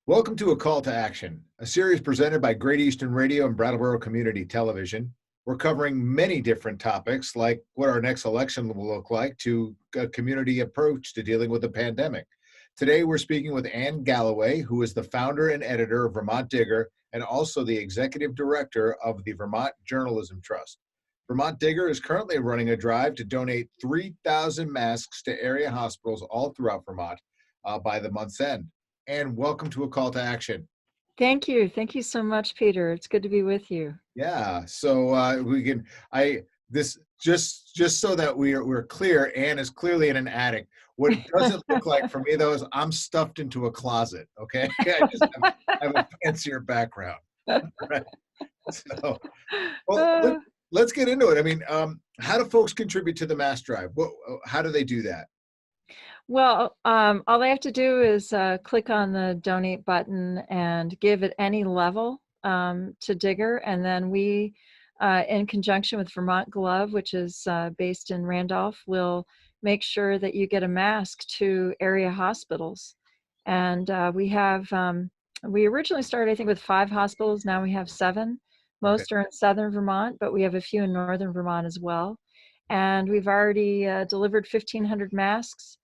Welcome to A Call to Action, a series presented by Great Eastern Radio and Brattleboro Community Television. We're covering many different topics, like what our next election will look like, to a community approach to dealing with the pandemic. Today, we're speaking with Ann Galloway, who is the founder and editor of Vermont Digger and also the executive director of the Vermont Journalism Trust. Vermont Digger is currently running a drive to donate 3,000 masks to area hospitals all throughout Vermont by the month's end. And welcome to A Call to Action. Thank you. Thank you so much, Peter. It's good to be with you. Yeah, so this just so that we're clear, Ann is clearly in an attic. What it doesn't look like for me though is I'm stuffed into a closet. Okay, I have a fancier background. Right. So, well, Uh, let's get into it. I mean, how do folks contribute to the mass drive? How do they do that? all they have to do is click on the donate button and give at any level to Digger. And then we, in conjunction with Vermont Glove, which is based in Randolph, will make sure that you get a mask to area hospitals. And we originally started, I think, with 5 hospitals. Now we have 7. Okay. Most are in southern Vermont, but we have a few in northern Vermont as well. And we've already delivered 1,500 masks.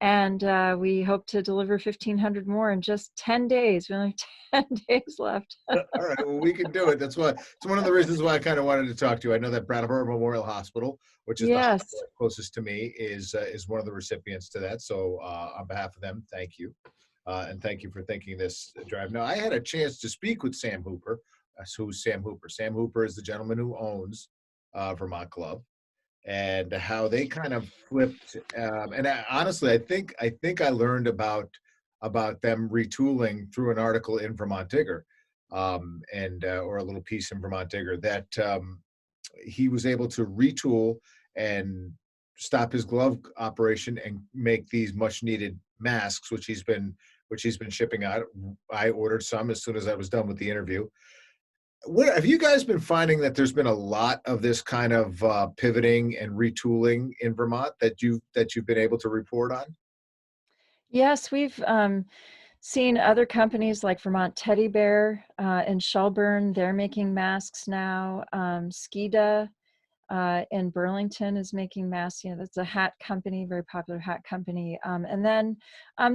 And we hope to deliver 1,500 more in just 10 days. We only have 10 days left. All right, well, we can do it. That's why it's one of the reasons why I kind of wanted to talk to you. I know that Brattleboro Memorial Hospital, which is the Yes. hospital closest to me, is one of the recipients to that. So on behalf of them, thank you. And thank you for thinking this drive. Now, I had a chance to speak with Sam Hooper. Who's Sam Hooper? Sam Hooper is the gentleman who owns Vermont Club, and how they kind of flipped. Honestly, I think I learned about them retooling through an article in Vermont Digger, and or a little piece in Vermont Digger that he was able to retool and stop his glove operation and make these much needed masks, which he's been shipping out. I ordered some as soon as I was done with the interview. What have you guys been finding, that there's been a lot of this kind of pivoting and retooling in Vermont that you've been able to report on? Yes, we've seen other companies like Vermont Teddy Bear in Shelburne. They're making masks now. Skida in Burlington is making masks. That's a hat company, very popular hat company. And then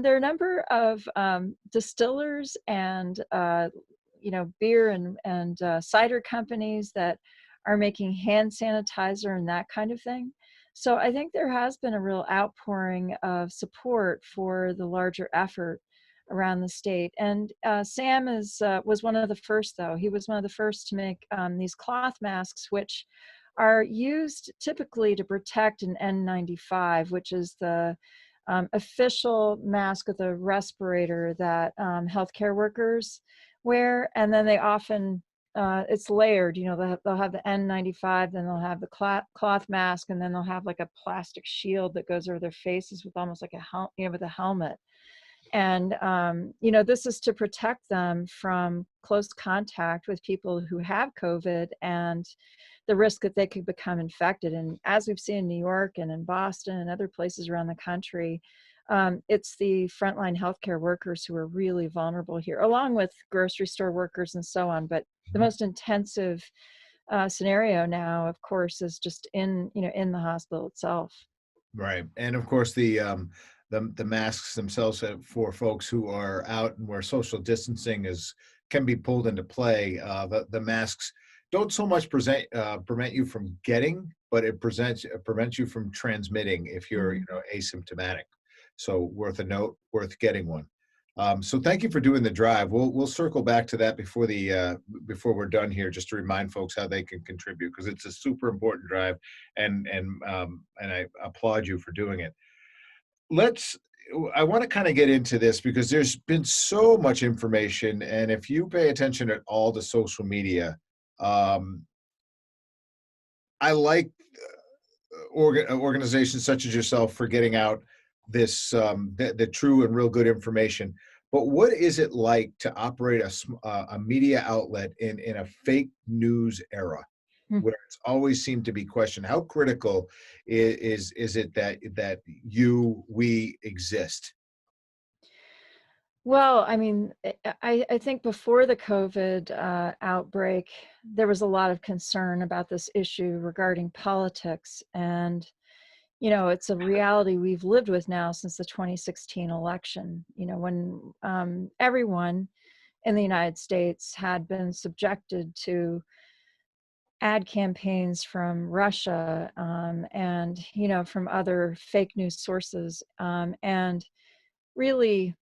there are a number of distillers and beer and cider companies that are making hand sanitizer and that kind of thing. So I think there has been a real outpouring of support for the larger effort around the state. And Sam was one of the first, though. He was one of the first to make these cloth masks, which are used typically to protect an N95, which is the official mask with a respirator that healthcare workers wear. And then they often, it's layered, they'll have the N95, then they'll have the cloth mask, and then they'll have like a plastic shield that goes over their faces with almost like with a helmet. And, this is to protect them from close contact with people who have COVID and the risk that they could become infected. And as we've seen in New York and in Boston and other places around the country, it's the frontline healthcare workers who are really vulnerable here, along with grocery store workers and so on. But the most intensive scenario now, of course, is just in the hospital itself. Right, and of course the masks themselves for folks who are out and where social distancing can be pulled into play. The masks don't so much prevent you from getting, but it prevents you from transmitting if you're asymptomatic. So worth a note, worth getting one. So thank you for doing the drive. We'll circle back to that before we're done here, just to remind folks how they can contribute, because it's a super important drive, and I applaud you for doing it. I want to kind of get into this because there's been so much information, and if you pay attention at all to social media, I like organizations such as yourself for getting out this the true and real good information. But what is it like to operate a media outlet in a fake news era, where it's always seemed to be questioned? How critical is it that we exist? Well, I mean, I think before the COVID outbreak, there was a lot of concern about this issue regarding politics. And, it's a reality we've lived with now since the 2016 election, when everyone in the United States had been subjected to ad campaigns from Russia, and, from other fake news sources. And really,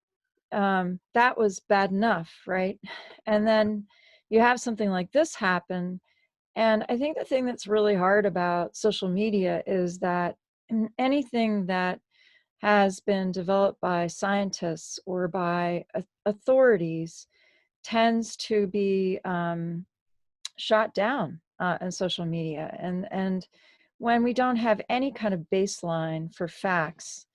that was bad enough, right? And then you have something like this happen. And I think the thing that's really hard about social media is that anything that has been developed by scientists or by authorities tends to be shot down in social media. And when we don't have any kind of baseline for facts,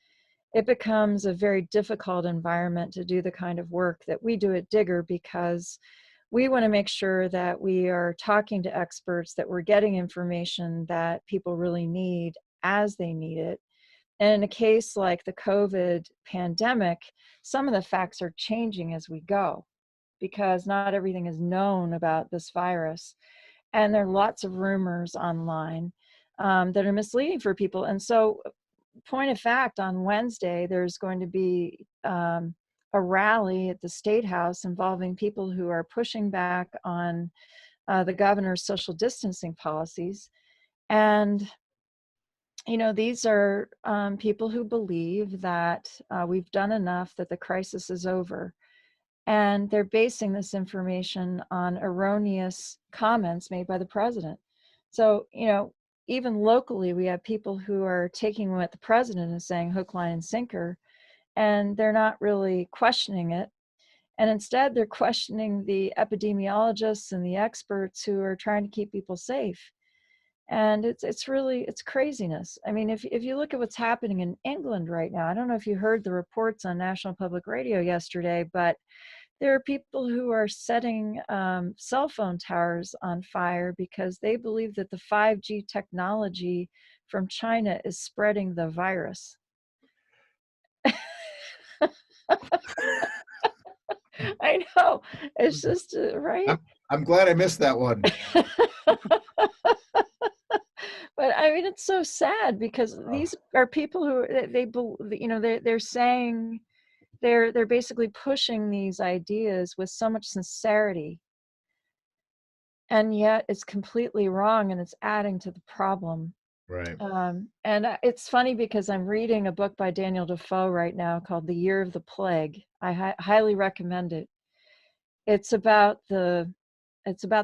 it becomes a very difficult environment to do the kind of work that we do at Digger, because we want to make sure that we are talking to experts, that we're getting information that people really need as they need it. And in a case like the COVID pandemic, some of the facts are changing as we go, because not everything is known about this virus. And there are lots of rumors online that are misleading for people. And so, point of fact, on Wednesday, there's going to be a rally at the State House involving people who are pushing back on the governor's social distancing policies. And, these are people who believe that we've done enough, that the crisis is over. And they're basing this information on erroneous comments made by the president. So, even locally, we have people who are taking what the president is saying hook, line, and sinker, and they're not really questioning it. And instead, they're questioning the epidemiologists and the experts who are trying to keep people safe. And it's really, it's craziness. I mean, if you look at what's happening in England right now, I don't know if you heard the reports on National Public Radio yesterday, but there are people who are setting cell phone towers on fire because they believe that the 5G technology from China is spreading the virus. I know, it's just right. I'm glad I missed that one. But I mean, it's so sad because Oh, these are people who they're saying, they're basically pushing these ideas with so much sincerity, and yet it's completely wrong and it's adding to the problem. right. And it's funny because I'm reading a book by Daniel Defoe right now called The Year of the Plague. I highly recommend it. It's about the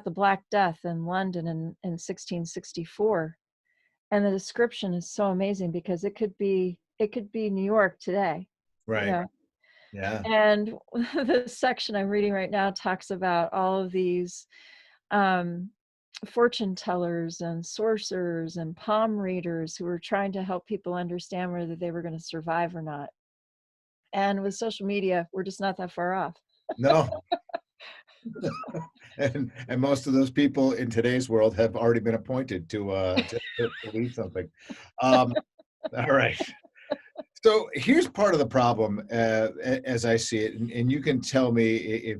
Black Death in London in 1664, and the description is so amazing because it could be New York today, you Right. know. Yeah. And the section I'm reading right now talks about all of these um, fortune tellers and sorcerers and palm readers who were trying to help people understand whether they were going to survive or not. And with social media, we're just not that far off. No. And most of those people in today's world have already been appointed to lead something. Um, all right. So here's part of the problem, as I see it, and you can tell me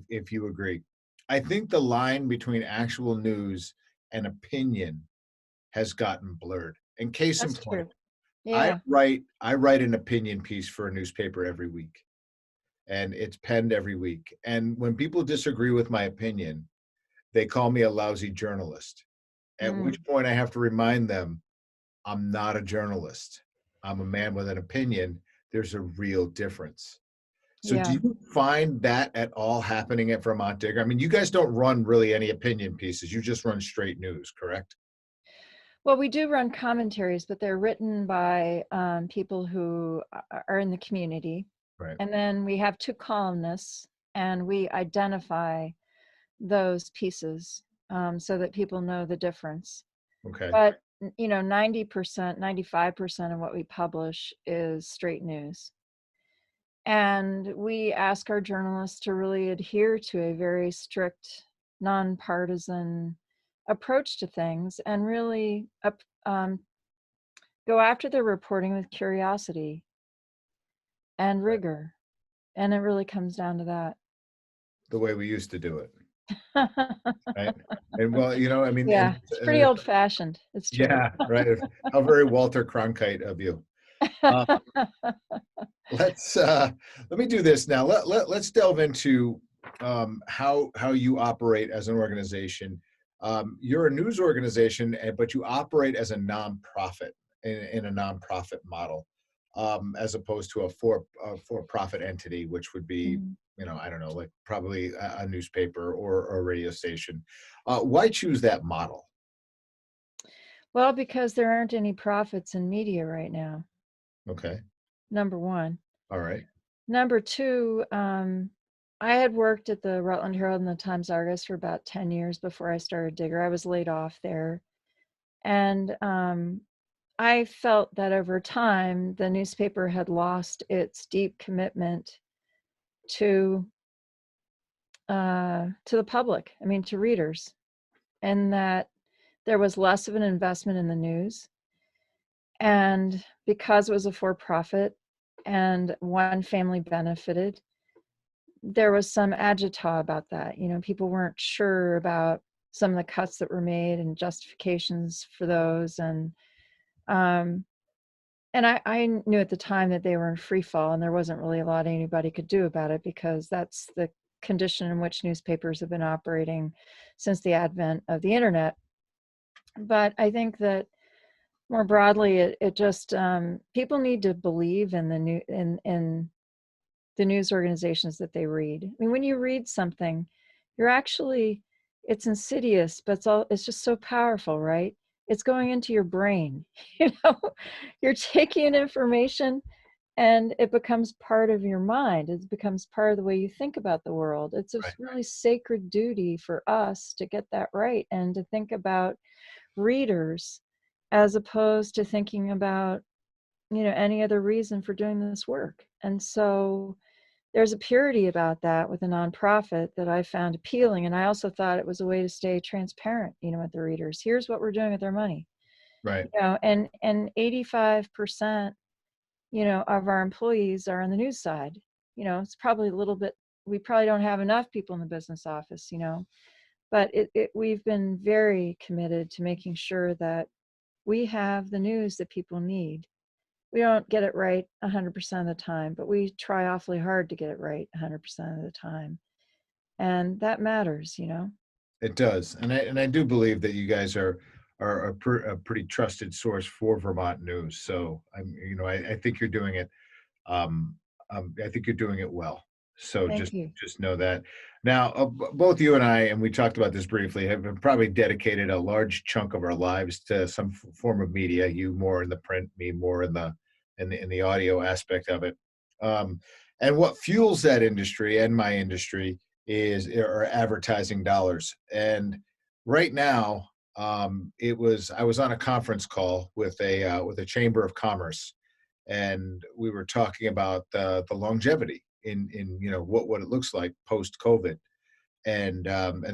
if you agree. I think the line between actual news and opinion has gotten blurred. And case in That's point, true. Yeah. I write an opinion piece for a newspaper every week, and it's penned every week. And when people disagree with my opinion, they call me a lousy journalist. At which Mm, point I have to remind them I'm not a journalist. I'm a man with an opinion. There's a real difference. So do yeah. you find that at all happening at Vermont Digger? I mean, you guys don't run really any opinion pieces. You just run straight news, correct? Well, we do run commentaries, but they're written by people who are in the community. Right. And then we have two columnists, and we identify those pieces so that people know the difference. Okay. But 90%, 95% of what we publish is straight news. And we ask our journalists to really adhere to a very strict, nonpartisan approach to things, and really go after their reporting with curiosity and rigor. And it really comes down to that. The way we used to do it, right? And well, I mean, Yeah, it's pretty old fashioned. It's true. yeah, right. How very Walter Cronkite of you. Uh, let's let me do this now. Let's delve into how you operate as an organization. You're a news organization, but you operate as a nonprofit in a nonprofit model, as opposed to a for-profit entity, which would be, Mhm. I don't know, like probably a newspaper or a radio station. Why choose that model? Well, because there aren't any profits in media right now, Okay, number one. all right, Number two, I had worked at the Rutland Herald and the Times Argus for about 10 years before I started Digger. I was laid off there. And I felt that over time, the newspaper had lost its deep commitment to the public, I mean, to readers, and that there was less of an investment in the news. And because it was a for-profit and one family benefited, there was some agita about that. People weren't sure about some of the cuts that were made and justifications for those. Um, and I knew at the time that they were in free fall, and there wasn't really a lot anybody could do about it, because that's the condition in which newspapers have been operating since the advent of the internet. But I think that more broadly, it just people need to believe in the news organizations that they read. I mean, when you read something, you're actually, it's insidious, but it's just so powerful, right? It's going into your brain. You know, you're taking in information and it becomes part of your mind. It becomes part of the way you think about the world. It's a right, really sacred duty for us to get that right and to think about readers as opposed to thinking about, any other reason for doing this work. And so there's a purity about that with a nonprofit that I found appealing. And I also thought it was a way to stay transparent, with the readers. Here's what we're doing with their money. right. And 85%, of our employees are on the news side. It's probably a little bit, we probably don't have enough people in the business office, but we've been very committed to making sure that we have the news that people need. We don't get it right 100% of the time, but we try awfully hard to get it right 100% of the time. And that matters. It does, and I do believe that you guys are a pretty trusted source for Vermont news. So I think you're doing it. Um, I think you're doing it well. So Thank just you. just know that. Now, both you and I, and we talked about this briefly, have probably dedicated a large chunk of our lives to some form of media. You more in the print, me more in the audio aspect of it. Um, and what fuels that industry and my industry are advertising dollars. And right now, I was on a conference call with a chamber of commerce, and we were talking about the longevity in what it looks like post COVID, and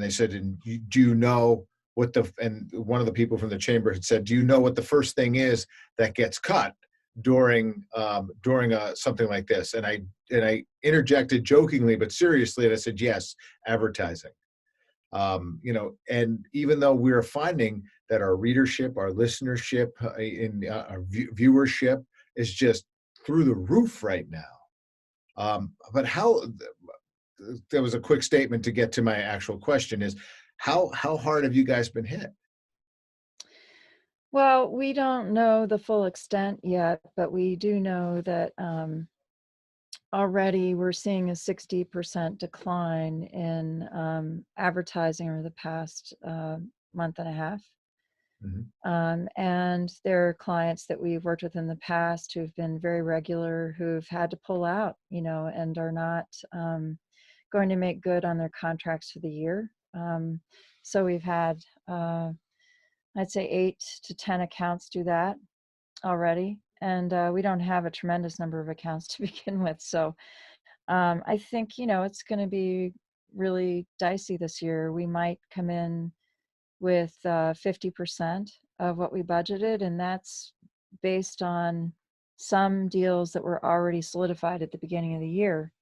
they said, and do you know what and one of the people from the chamber had said, do you know what the first thing is that gets cut during something like this? And I interjected jokingly but seriously, and I said, yes, advertising. And even though we're finding that our readership, our listenership, our viewership is just through the roof right now. But there was a quick statement to get to my actual question is how hard have you guys been hit? Well, we don't know the full extent yet, but we do know that already we're seeing a 60% decline in advertising over the past month and a half. Mhm. And there are clients that we've worked with in the past who've been very regular, who've had to pull out, and are not going to make good on their contracts for the year. So we've had, I'd say, 8 to 10 accounts do that already. And we don't have a tremendous number of accounts to begin with. So I think, it's going to be really dicey this year. We might come in with 50% of what we budgeted, and that's based on some deals that were already solidified at the beginning of the year.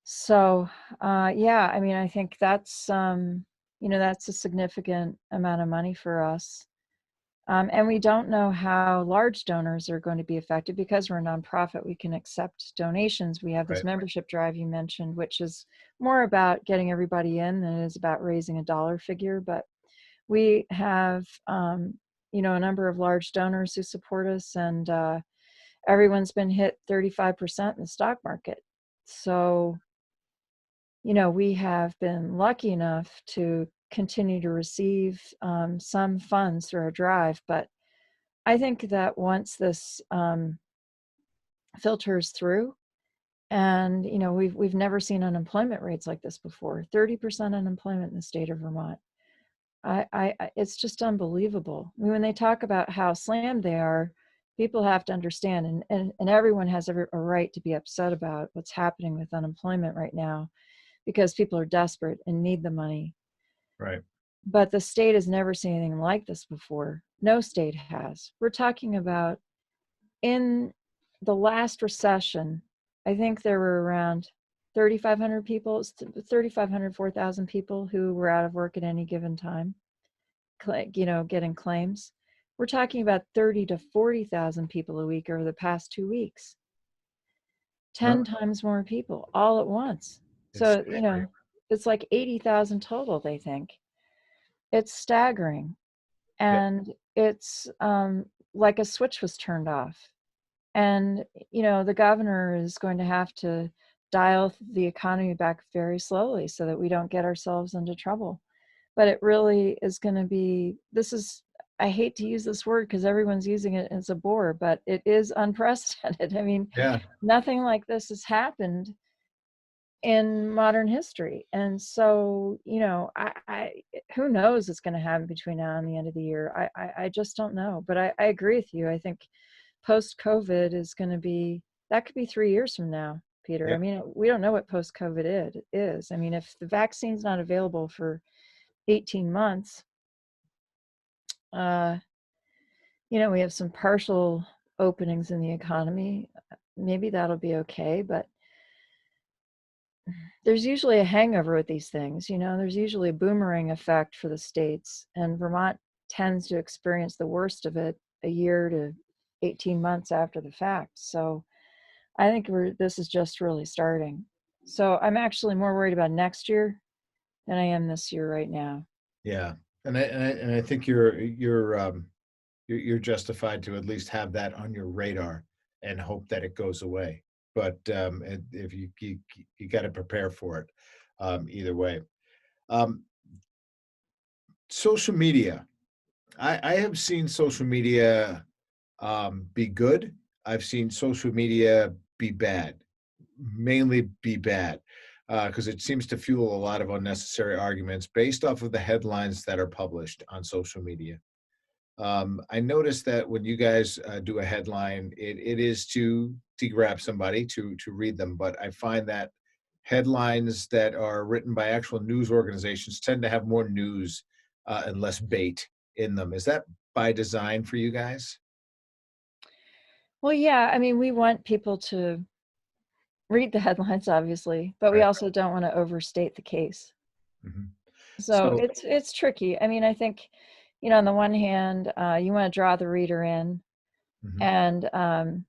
So, yeah, I mean, I think that's, that's a significant amount of money for us. And we don't know how large donors are going to be affected because we're a nonprofit. We can accept donations. We have this Right. membership drive you mentioned, which is more about getting everybody in than it is about raising a dollar figure. But we have, a number of large donors who support us, and everyone's been hit 35% in the stock market. So, we have been lucky enough to continue to receive some funds through our drive, but I think that once this filters through, and we've never seen unemployment rates like this before, 30% unemployment in the state of Vermont. It's just unbelievable. I mean, when they talk about how slammed they are, people have to understand, and everyone has a right to be upset about what's happening with unemployment right now because people are desperate and need the money. Right. But the state has never seen anything like this before. No state has. We're talking about in the last recession, I think there were around 3,500 people, 3,500, 4,000 people who were out of work at any given time, getting claims. We're talking about 30 to 40,000 people a week over the past 2 weeks. 10 No, times more people all at once. it's So, staggering. it's like 80,000 total, they think. It's staggering. Yeah. And it's like a switch was turned off. And, the governor is going to have to dial the economy back very slowly so that we don't get ourselves into trouble. But it really is going to be, I hate to use this word because everyone's using it as a bore, but it is unprecedented. I mean, Yeah. nothing like this has happened in modern history. And so, who knows what's going to happen between now and the end of the year. I just don't know. But I agree with you. I think post-COVID is going to be, that could be 3 years from now, Peter. Yeah. I mean, we don't know what post-COVID is. I mean, if the vaccine's not available for 18 months, uh, we have some partial openings in the economy. Maybe that'll be okay, but there's usually a hangover with these things. There's usually a boomerang effect for the states, and Vermont tends to experience the worst of it a year to 18 months after the fact. So I think this is just really starting. So I'm actually more worried about next year than I am this year right now. Yeah. And I think you're justified to at least have that on your radar and hope that it goes away. But if you got to prepare for it, either way. Um, Social media. I have seen social media be good. I've seen social media be bad, mainly be bad, because it seems to fuel a lot of unnecessary arguments based off of the headlines that are published on social media. I noticed that when you guys do a headline, it is to grab somebody to read them, but I find that headlines that are written by actual news organizations tend to have more news and less bait in them. Is that by design for you guys? Well, yeah, I mean, we want people to read the headlines, obviously, but we Right. also don't want to overstate the case. Mhm. So So, it's tricky. I mean, I think, on the one hand, you want to draw the reader in, mhm. and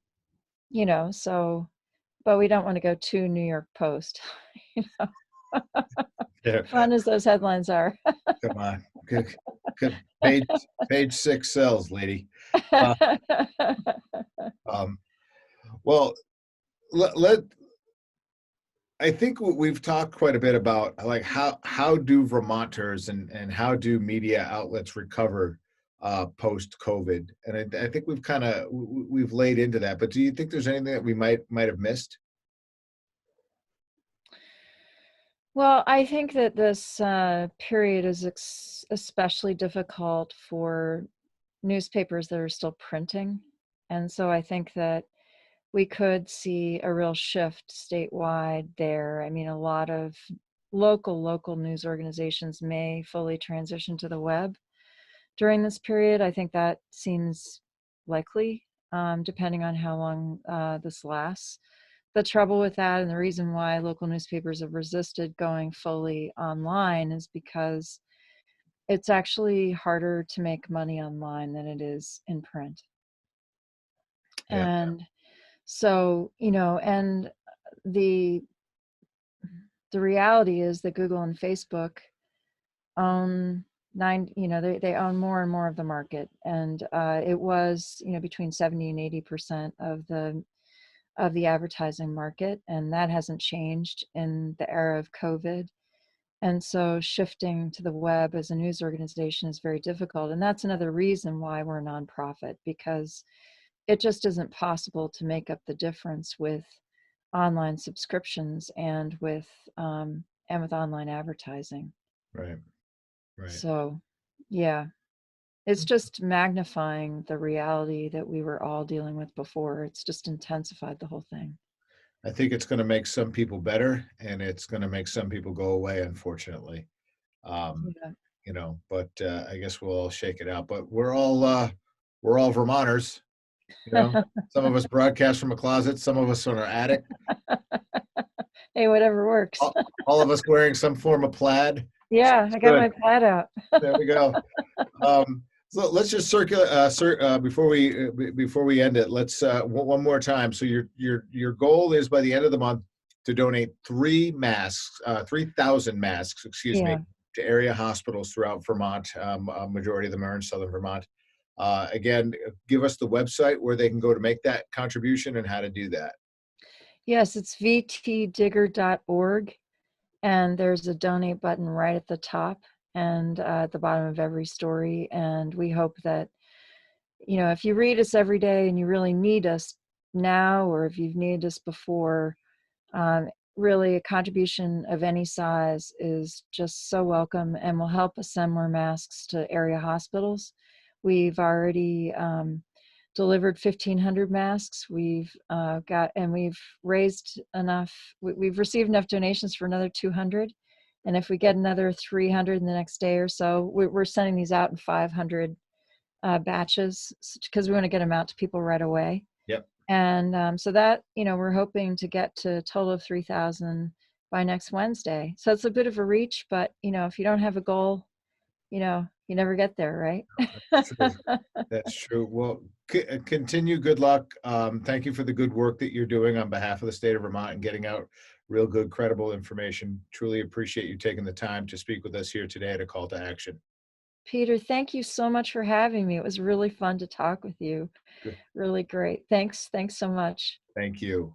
so, but we don't want to go too New York Post, you know, Yeah, fun as those headlines are. come on. Good, good. Page six sells, lady. Uh, um, well, let I think we've talked quite a bit about like how do Vermonters and how do media outlets recover post COVID, and I think we've kind of we've laid into that. But do you think there's anything that we might have missed? Well, I think that this period is especially difficult for newspapers that are still printing. And so I think that we could see a real shift statewide there. I mean, a lot of local news organizations may fully transition to the web during this period. I think that seems likely, depending on how long this lasts. the trouble with that, and the reason why local newspapers have resisted going fully online, is because it's actually harder to make money online than it is in print. Yeah. And so, and the the reality is that Google and Facebook own they own more and more of the market. And it was, between 70 and 80% of the advertising market, and that hasn't changed in the era of COVID. And so shifting to the web as a news organization is very difficult. And that's another reason why we're a nonprofit, because it just isn't possible to make up the difference with online subscriptions and with online advertising. Right. Right. So, yeah, it's just magnifying the reality that we were all dealing with before. It's just intensified the whole thing. I think it's going to make some people better, and it's going to make some people go away, unfortunately. Um, Yeah. but I guess we'll all shake it out. But we're all Vermonters. Some of us broadcast from a closet, some of us on our attic, Hey, whatever works. all of us wearing some form of plaid. Yeah, It's I got good. my plaid out. There we go. So let's just circulate before we end it. Let's one more time. So your goal is by the end of the month to donate 3,000 masks, excuse me, Yeah. to area hospitals throughout Vermont. A majority of them are in southern Vermont. Again, give us the website where they can go to make that contribution and how to do that. Yes, it's vtdigger.org. And there's a donate button right at the top and at the bottom of every story. And we hope that, if you read us every day and you really need us now, or if you've needed us before, really a contribution of any size is just so welcome and will help us send more masks to area hospitals. We've already delivered 1,500 masks. We've we've raised enough. We've received enough donations for another 200. And if we get another 300 in the next day or so, we're sending these out in 500 batches, because we want to get them out to people right away. Yep. And so that, we're hoping to get to a total of 3,000 by next Wednesday. So it's a bit of a reach, but, if you don't have a goal, you never get there, right? That's true. That's true. Well, continue. Good luck. Thank you for the good work that you're doing on behalf of the state of Vermont and getting out real good, credible information. Truly appreciate you taking the time to speak with us here today at A Call to Action. Peter, thank you so much for having me. It was really fun to talk with you. Good. Really great. Thanks. Thanks so much. Thank you.